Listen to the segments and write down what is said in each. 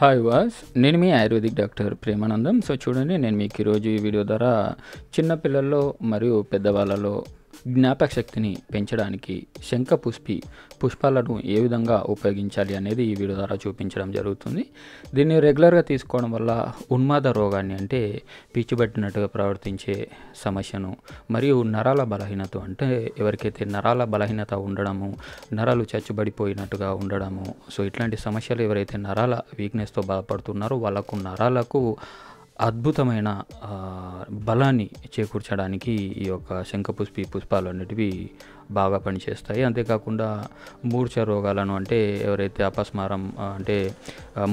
Hi was నేను మీ ayurvedic doctor Premanandam. So చూడండి, నేను మీకు ఈరోజు ఈ వీడియో ద్వారా చిన్నపిల్లల్లో మరియు పెద్దవాళ్ళలో జ్ఞాపక శక్తిని పెంచడానికి శంఖపుష్పి పుష్పాలను ఏ విధంగా ఉపయోగించాలి అనేది ఈ వీడియో ద్వారా చూపించడం జరుగుతుంది. దీన్ని రెగ్యులర్గా తీసుకోవడం వల్ల ఉన్మాద రోగాన్ని, అంటే పిచ్చిబట్టినట్టుగా ప్రవర్తించే సమస్యను, మరియు నరాల బలహీనత, అంటే ఎవరికైతే నరాల బలహీనత ఉండడము, నరాలు చచ్చుబడిపోయినట్టుగా ఉండడము, సో ఇట్లాంటి సమస్యలు ఎవరైతే నరాల వీక్నెస్తో బాధపడుతున్నారో వాళ్ళకు నరాలకు అద్భుతమైన బలాన్ని చేకూర్చడానికి ఈ యొక్క శంఖపుష్పి పుష్పాలు అనేటివి బాగా పనిచేస్తాయి. అంతేకాకుండా మూర్ఛ రోగాలను, అంటే ఎవరైతే అపస్మారం, అంటే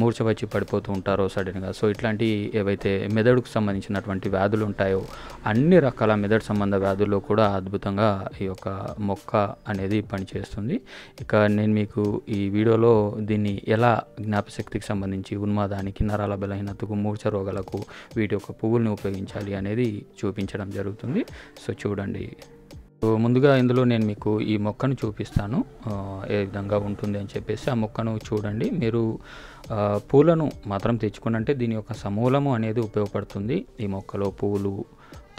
మూర్ఛ వచ్చి పడిపోతూ ఉంటారో సడన్గా, సో ఇట్లాంటి ఏవైతే మెదడుకు సంబంధించినటువంటి వ్యాధులు ఉంటాయో అన్ని రకాల మెదడు సంబంధ వ్యాధుల్లో కూడా అద్భుతంగా ఈ యొక్క మొక్క అనేది పనిచేస్తుంది. ఇక నేను మీకు ఈ వీడియోలో దీన్ని ఎలా జ్ఞాపశక్తికి సంబంధించి, ఉన్మాదానికి, నరాల బలహీనతకు, మూర్ఛ రోగాలకు వీటి యొక్క పువ్వుల్ని ఉపయోగించాలి అనేది చూపించడం జరుగుతుంది. సో చూడండి. ముందుగా ఇందులో నేను మీకు ఈ మొక్కను చూపిస్తాను ఏ విధంగా ఉంటుంది అని చెప్పేసి. ఆ మొక్కను చూడండి. మీరు పూలను మాత్రం తెచ్చుకున్నంటే దీని యొక్క సమూలము అనేది ఉపయోగపడుతుంది. ఈ మొక్కలో పువ్వులు,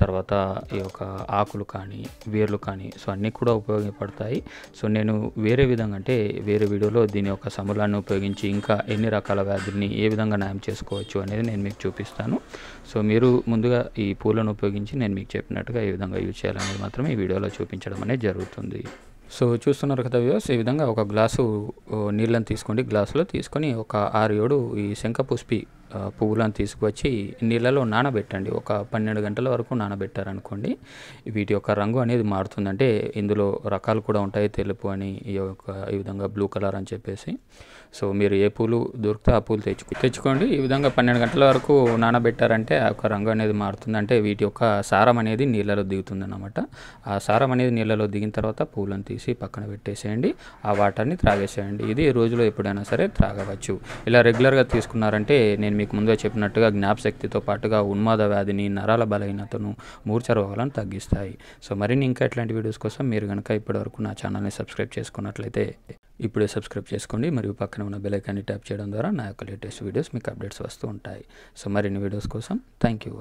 తర్వాత ఈ యొక్క ఆకులు కానీ, వేర్లు కానీ, సో అన్నీ కూడా ఉపయోగపడతాయి. సో నేను వేరే విధంగా, అంటే వేరే వీడియోలో దీని యొక్క సమూలాన్ని ఉపయోగించి ఇంకా ఎన్ని రకాల వ్యాధుల్ని ఏ విధంగా నయం చేసుకోవచ్చు అనేది నేను మీకు చూపిస్తాను. సో మీరు ముందుగా ఈ పూలను ఉపయోగించి నేను మీకు చెప్పినట్టుగా ఏ విధంగా యూజ్ చేయాలనేది మాత్రమే ఈ వీడియోలో చూపించడం అనేది జరుగుతుంది. సో చూస్తున్నారు కదా వ్యూవర్స్, ఈ విధంగా ఒక గ్లాసు నీళ్ళని తీసుకోండి. గ్లాసులో తీసుకొని ఒక 6-7 ఈ శంఖపుష్పి పువ్వులను తీసుకువచ్చి నీళ్ళలో నానబెట్టండి. ఒక 12 గంటల వరకు నానబెట్టారనుకోండి, వీటి యొక్క రంగు అనేది మారుతుంది. అంటే ఇందులో రకాలు కూడా ఉంటాయి, తెలుపు అని, ఈ విధంగా బ్లూ కలర్ అని చెప్పేసి. సో మీరు ఏ పూలు దొరికితే ఆ పూలు తెచ్చుకోండి. ఈ విధంగా 12 గంటల వరకు నానబెట్టారంటే ఆ యొక్క రంగు అనేది మారుతుంది. అంటే వీటి యొక్క సారం అనేది నీళ్ళలో దిగుతుంది అన్నమాట. ఆ సారం అనేది నీళ్ళలో దిగిన తర్వాత పూలను తీసి పక్కన పెట్టేసేయండి. ఆ వాటర్ని త్రాగేసేయండి. ఇది రోజులో ఎప్పుడైనా సరే త్రాగవచ్చు. ఇలా రెగ్యులర్గా తీసుకున్నారంటే నేను మీకు ముందుగా చెప్పినట్టుగా జ్ఞాపశక్తితో పాటుగా ఉన్మాద వ్యాధిని, నరాల బలహీనతను, మూర్ఛ రోగాలను తగ్గిస్తాయి. సో మరిన్ని ఇంకా ఇట్లాంటి వీడియోస్ కోసం మీరు కనుక ఇప్పటివరకు నా ఛానల్ని సబ్స్క్రైబ్ చేసుకున్నట్లయితే ఇప్పుడే సబ్స్క్రైబ్ చేసుకోండి. మరియు పక్కన ఉన్న బెల్ ఐకాన్ని ట్యాప్ చేయడం ద్వారా నా యొక్క లేటెస్ట్ వీడియోస్ మీకు అప్డేట్స్ వస్తూ ఉంటాయి. సో మరిన్ని వీడియోస్ కోసం థ్యాంక్ యూ.